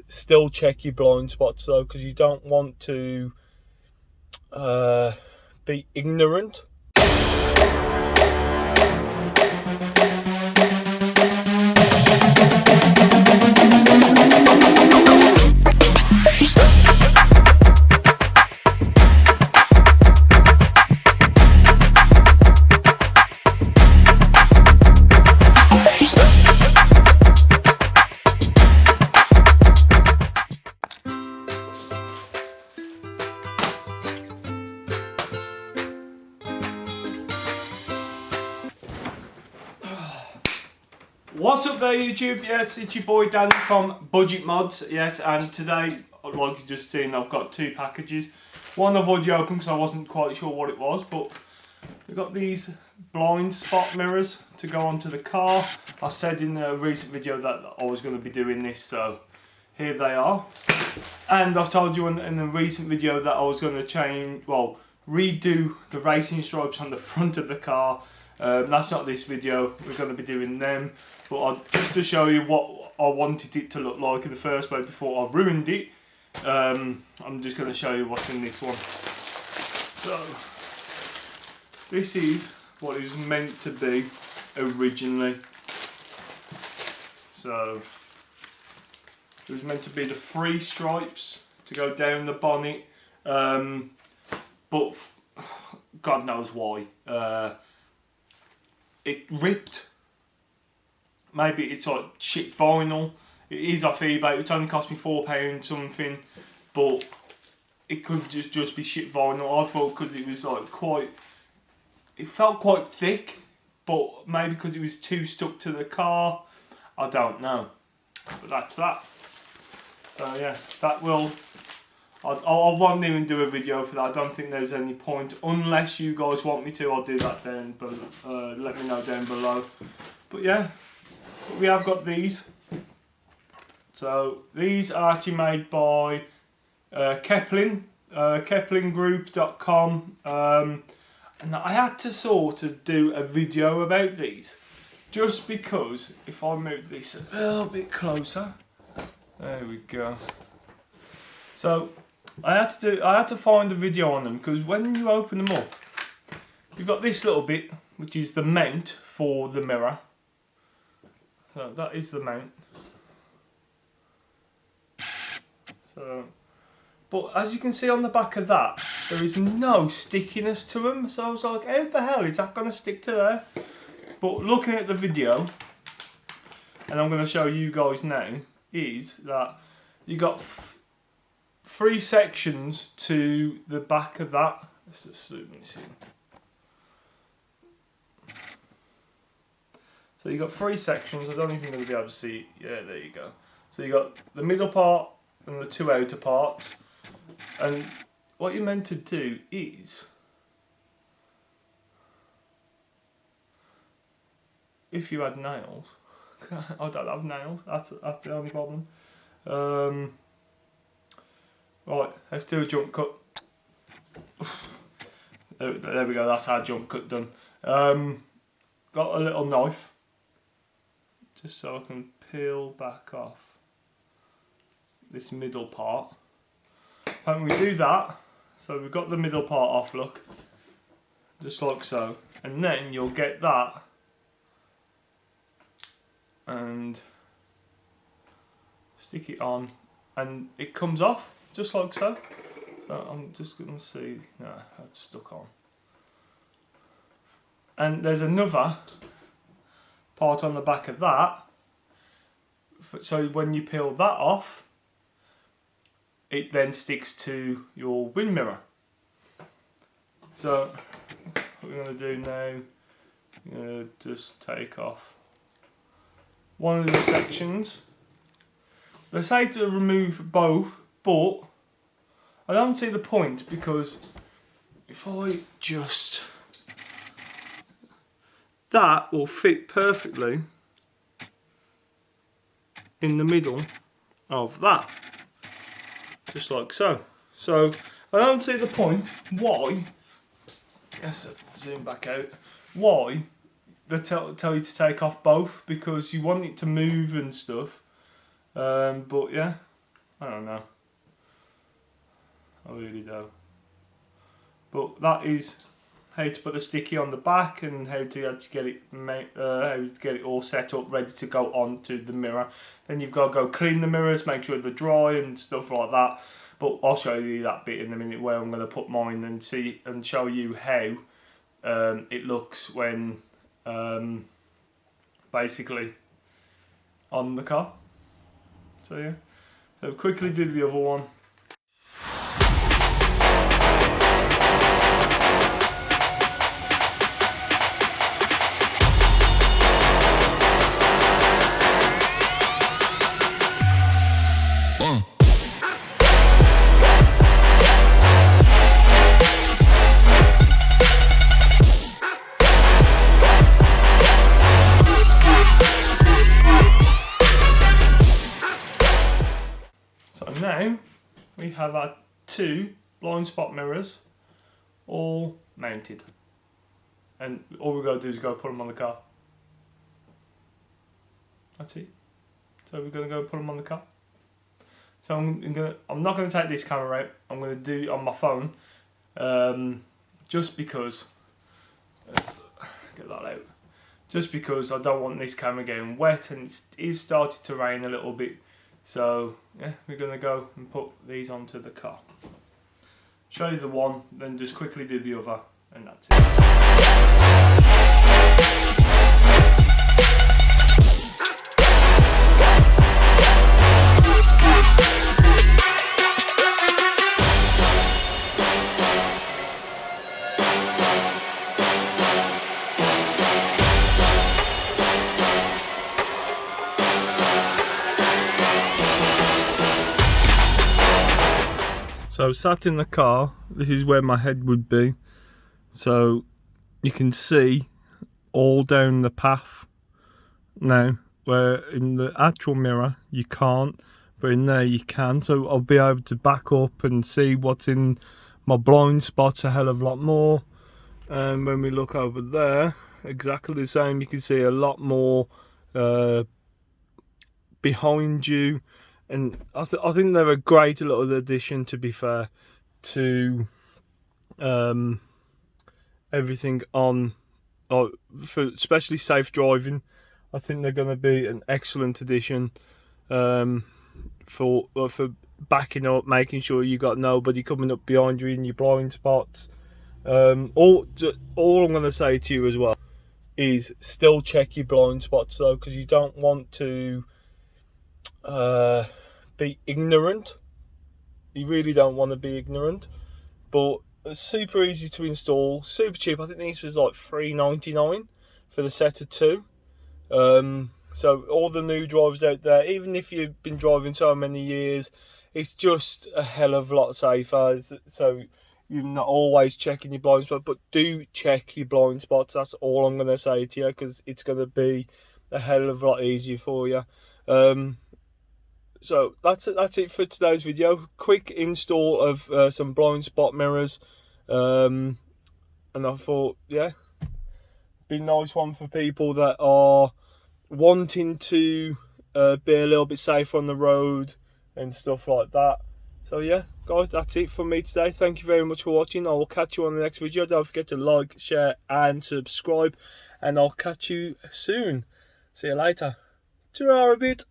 Still check your blind spots though, because you don't want to be ignorant. What's up there YouTube? Yes, it's your boy Danny from Budget Mods. Yes, and today, like you just seen, I've got two packages. One I've already opened because I wasn't quite sure what it was, but we've got these blind spot mirrors to go onto the car. I said in a recent video that I was going to be doing this, so here they are. And I've told you in a recent video that I was going to redo the racing stripes on the front of the car. That's not this video, we're going to be doing them, but just to show you what I wanted it to look like in the first place before I ruined it. I'm just going to show you what's in this one. So this is what it was meant to be originally. So it was meant to be the 3 stripes to go down the bonnet, but God knows why. It ripped. Maybe it's like shit vinyl. It is off eBay. It only cost me £4 something, but it could just be shit vinyl. I thought because it was like it felt quite thick, but maybe because it was too stuck to the car. I don't know. But that's that. So yeah, that will. I won't even do a video for that. I don't think there's any point. Unless you guys want me to, I'll do that then. But let me know down below. But yeah, we have got these. So these are actually made by Kepling, keplingroup.com. And I had to sort of do a video about these. Just because, if I move this a little bit closer. There we go. So I had to find a video on them, because when you open them up, you've got this little bit which is the mount for the mirror. So that is the mount. So, but as you can see on the back of that, there is no stickiness to them. So I was like, how the hell is that going to stick to there? But looking at the video, and I'm going to show you guys now, is that you got 3 sections to the back of that. Let's just zoom this in. So you got 3 sections. I don't even going to be able to see it. Yeah, there you go. So you got the middle part and the 2 outer parts. And what you're meant to do is, if you had nails, I don't have nails. That's the only problem. Right, let's do a jump cut. There we go, that's our jump cut done. Got a little knife, just so I can peel back off this middle part. And we do that, so we've got the middle part off, look. Just like so. And then you'll get that. And stick it on, and it comes off. Just like so. So I'm just going to see. No, that's stuck on. And there's another part on the back of that. So when you peel that off, it then sticks to your wind mirror. So what we're going to do now, I'm going to just take off one of the sections. They say to remove both, but I don't see the point, because if I just, that will fit perfectly in the middle of that, just like so. So I don't see the point why, let's zoom back out, why they tell you to take off both, because you want it to move and stuff. But yeah, I don't know. I really do. But that is how to put the sticky on the back and how to actually get it how to get it all set up, ready to go onto the mirror. Then you've got to go clean the mirrors, make sure they're dry and stuff like that. But I'll show you that bit in a minute where I'm going to put mine and see and show you how it looks when basically on the car. So yeah, so quickly do the other one. So now we have our 2 blind spot mirrors all mounted, and all we've got to do is go put them on the car. That's it. So we're going to go put them on the car. So I'm not going to take this camera out. I'm going to do it on my phone, just because. Let's get that out. Just because I don't want this camera getting wet, and it is starting to rain a little bit. So yeah, we're going to go and put these onto the car. Show you the one, then just quickly do the other, and that's it. So sat in the car, this is where my head would be. So you can see all down the path now, where in the actual mirror you can't, but in there you can. So I'll be able to back up and see what's in my blind spots a hell of a lot more. And when we look over there, exactly the same, you can see a lot more behind you. And I think they're a great little addition, to be fair, to everything on, for especially safe driving. I think they're going to be an excellent addition for backing up, making sure you got nobody coming up behind you in your blind spots. All I'm going to say to you as well is still check your blind spots though, because you don't want to be ignorant. You really don't want to be ignorant. But it's super easy to install, super cheap. I think these was like $3.99 for the set of 2. So all the new drivers out there, even if you've been driving so many years, it's just a hell of a lot safer. So you're not always checking your blind spot, but do check your blind spots. That's all I'm going to say to you, because it's going to be a hell of a lot easier for you. So that's it for today's video. Quick install of some blind spot mirrors, and I thought, yeah, be a nice one for people that are wanting to be a little bit safer on the road and stuff like that. So yeah, guys, that's it for me today. Thank you very much for watching. I will catch you on the next video. Don't forget to like, share and subscribe, and I'll catch you soon. See you later. Ta-ra a bit.